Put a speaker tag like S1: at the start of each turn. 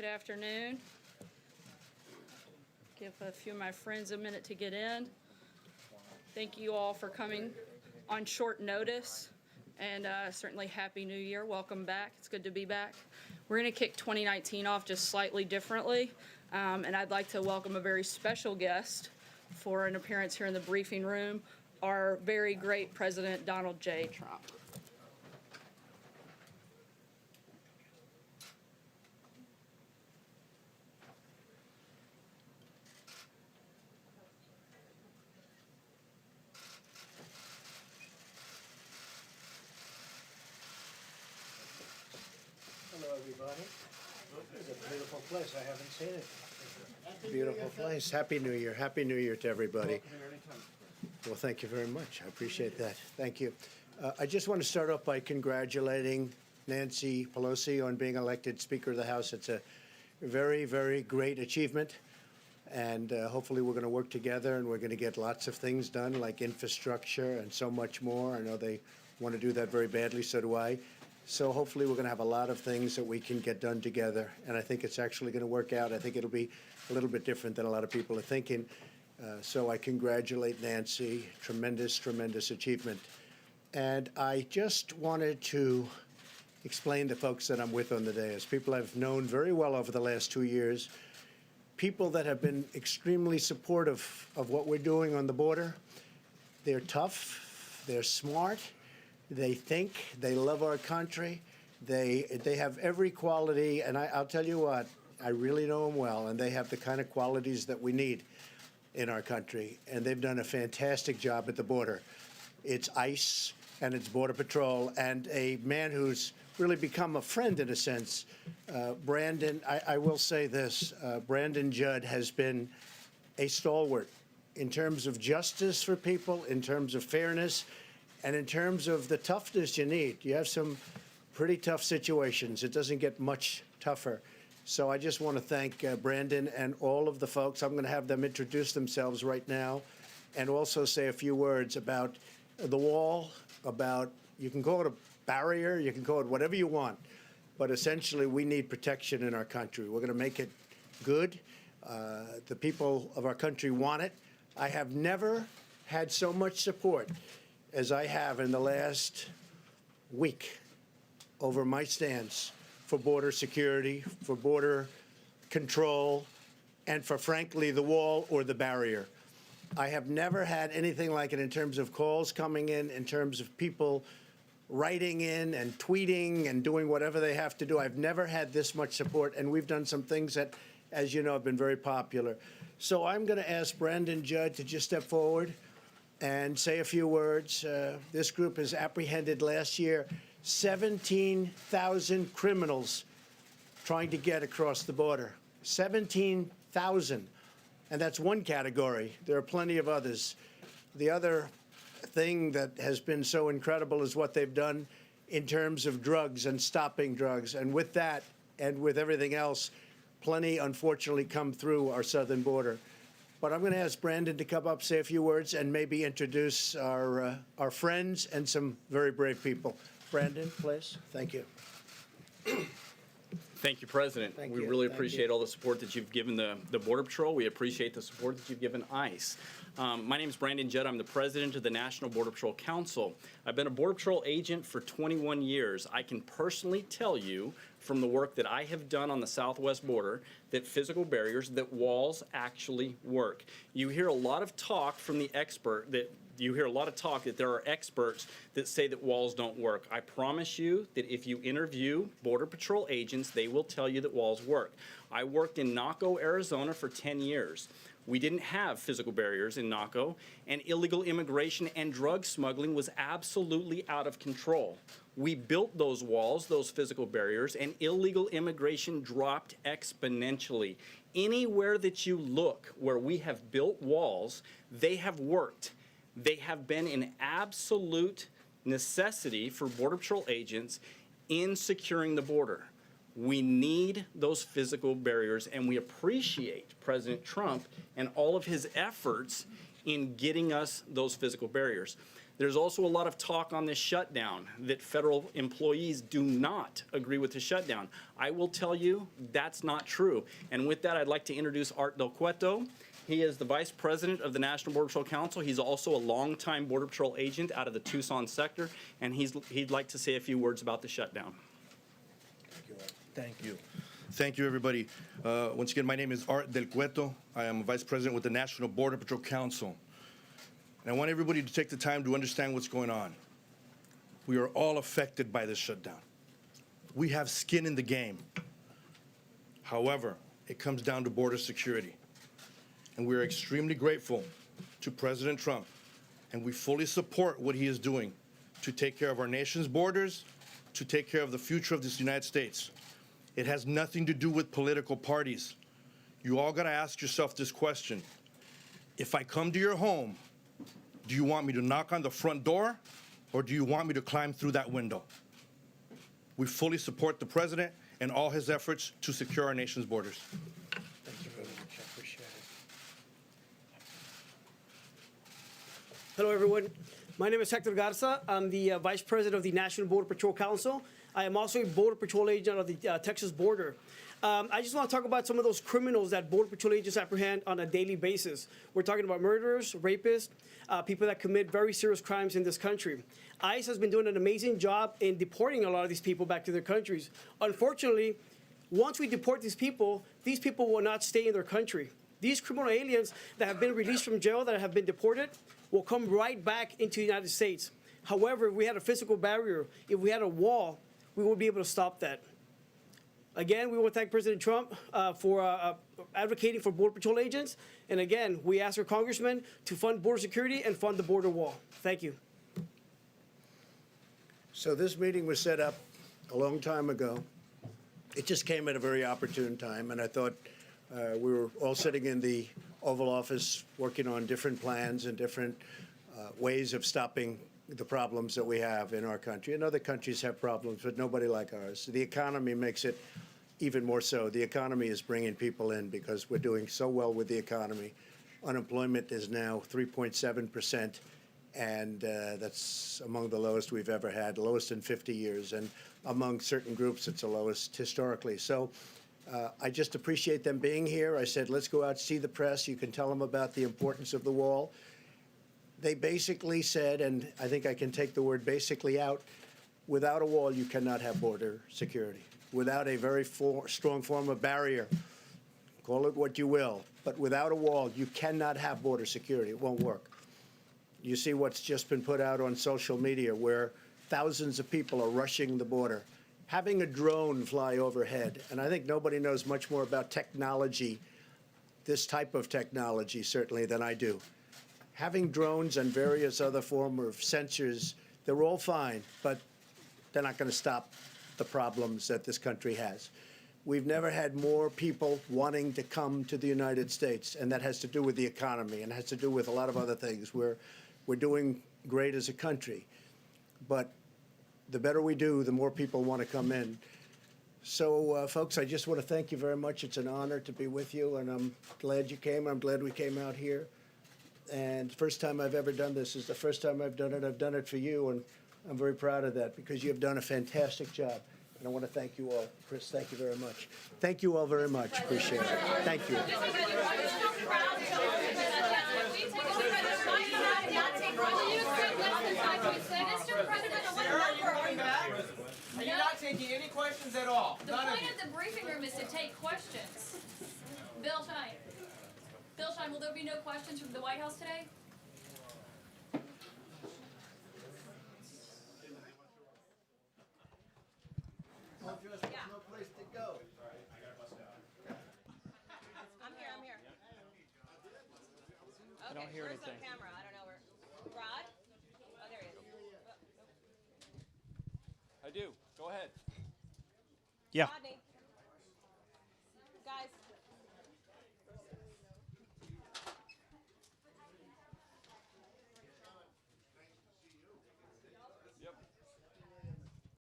S1: Good afternoon. Give a few of my friends a minute to get in. Thank you all for coming on short notice, and certainly Happy New Year. Welcome back. It's good to be back. We're going to kick 2019 off just slightly differently, and I'd like to welcome a very special guest for an appearance here in the briefing room, our very great President Donald J. Trump.
S2: Hello, everybody. It's a beautiful place. I haven't seen it. Beautiful place. Happy New Year. Happy New Year to everybody. Well, thank you very much. I appreciate that. Thank you. I just want to start off by congratulating Nancy Pelosi on being elected Speaker of the House. It's a very, very great achievement. And hopefully we're going to work together and we're going to get lots of things done like infrastructure and so much more. I know they want to do that very badly, so do I. So hopefully we're going to have a lot of things that we can get done together, and I think it's actually going to work out. I think it'll be a little bit different than a lot of people are thinking. So I congratulate Nancy. Tremendous, tremendous achievement. And I just wanted to explain to folks that I'm with on the dais, people I've known very well over the last 2 years, people that have been extremely supportive of what we're doing on the border. They're tough, they're smart, they think, they love our country, they have every quality, and I'll tell you what, I really know them well, and they have the kind of qualities that we need in our country, and they've done a fantastic job at the border. It's ICE and it's Border Patrol, and a man who's really become a friend in a sense, Brandon, I will say this, Brandon Judd has been a stalwart in terms of justice for people, in terms of fairness, and in terms of the toughness you need. You have some pretty tough situations. It doesn't get much tougher. So I just want to thank Brandon and all of the folks. I'm going to have them introduce themselves right now and also say a few words about the wall, about, you can call it a barrier, you can call it whatever you want, but essentially we need protection in our country. We're going to make it good. The people of our country want it. I have never had so much support as I have in the last week over my stance for border security, for border control, and for, frankly, the wall or the barrier. I have never had anything like it in terms of calls coming in terms of people writing in and tweeting and doing whatever they have to do. I've never had this much support, and we've done some things that, as you know, have been very popular. So I'm going to ask Brandon Judd to just step forward and say a few words. This group has apprehended last year 17,000 criminals trying to get across the border. 17,000. And that's one category. There are plenty of others. The other thing that has been so incredible is what they've done in terms of drugs and stopping drugs. And with that, and with everything else, plenty, unfortunately, come through our southern border. But I'm going to ask Brandon to come up, say a few words, and maybe introduce our friends and some very brave people. Brandon, please. Thank you.
S3: Thank you, President. We really appreciate all the support that you've given the Border Patrol. We appreciate the support that you've given ICE. My name is Brandon Judd. I'm the president of the National Border Patrol Council. I've been a Border Patrol agent for 21 years. I can personally tell you from the work that I have done on the southwest border that physical barriers, that walls actually work. You hear a lot of talk from the expert that there are experts that say that walls don't work. I promise you that if you interview Border Patrol agents, they will tell you that walls work. I worked in Naco, Arizona for 10 years. We didn't have physical barriers in Naco, and illegal immigration and drug smuggling was absolutely out of control. We built those walls, those physical barriers, and illegal immigration dropped exponentially. Anywhere that you look where we have built walls, they have worked. They have been an absolute necessity for Border Patrol agents in securing the border. We need those physical barriers, and we appreciate President Trump and all of his efforts in getting us those physical barriers. There's also a lot of talk on this shutdown that federal employees do not agree with the shutdown. I will tell you that's not true. And with that, I'd like to introduce Art Del Cueto. He is the Vice President of the National Border Patrol Council. He's also a longtime Border Patrol agent out of the Tucson sector, and he'd like to say a few words about the shutdown.
S4: Thank you. Thank you, everybody. Once again, my name is Art Del Cueto. I am a Vice President with the National Border Patrol Council. And I want everybody to take the time to understand what's going on. We are all affected by this shutdown. We have skin in the game. However, it comes down to border security. And we're extremely grateful to President Trump, and we fully support what he is doing to take care of our nation's borders, to take care of the future of this United States. It has nothing to do with political parties. You all got to ask yourself this question. If I come to your home, do you want me to knock on the front door, or do you want me to climb through that window? We fully support the president and all his efforts to secure our nation's borders.
S2: Thank you very much. I appreciate it.
S5: Hello, everyone. My name is Hector Garza. I'm the Vice President of the National Border Patrol Council. I am also a Border Patrol agent of the Texas border. I just want to talk about some of those criminals that Border Patrol agents apprehend on a daily basis. We're talking about murderers, rapists, people that commit very serious crimes in this country. ICE has been doing an amazing job in deporting a lot of these people back to their countries. Unfortunately, once we deport these people will not stay in their country. These criminal aliens that have been released from jail, that have been deported, will come right back into the United States. However, if we had a physical barrier, if we had a wall, we would be able to stop that. Again, we want to thank President Trump for advocating for Border Patrol agents. And again, we ask our congressmen to fund border security and fund the border wall. Thank you.
S2: So this meeting was set up a long time ago. It just came at a very opportune time, and I thought we were all sitting in the Oval Office working on different plans and different ways of stopping the problems that we have in our country. And other countries have problems, but nobody like ours. The economy makes it even more so. The economy is bringing people in because we're doing so well with the economy. Unemployment is now 3.7%, and that's among the lowest we've ever had, lowest in 50 years. And among certain groups, it's the lowest historically. So I just appreciate them being here. I said, let's go out, see the press. You can tell them about the importance of the wall. They basically said, and I think I can take the word basically out, without a wall, you cannot have border security. Without a very strong form of barrier, call it what you will, but without a wall, you cannot have border security. It won't work. You see what's just been put out on social media where thousands of people are rushing the border. Having a drone fly overhead, and I think nobody knows much more about technology, this type of technology certainly, than I do. Having drones and various other forms of sensors, they're all fine, but they're not going to stop the problems that this country has. We've never had more people wanting to come to the United States, and that has to do with the economy and has to do with a lot of other things. We're doing great as a country, but the better we do, the more people want to come in. So, folks, I just want to thank you very much. It's an honor to be with you, and I'm glad you came. I'm glad we came out here. And first time I've ever done this is the first time I've done it. I've done it for you, and I'm very proud of that because you have done a fantastic job. And I want to thank you all. Chris, thank you very much. Thank you all very much. Appreciate it. Thank you.
S6: Are you not taking any questions at all?
S7: The point of the briefing room is to take questions. Bill Shine, will there be no questions from the White House today?
S2: No place to go.
S8: I'm here. Okay,
S3: don't hear
S8: where's
S3: anything.
S8: the camera? I don't know where. Rod? Oh, there he is.
S3: I do. Go ahead.
S5: Yeah.
S8: Rodney.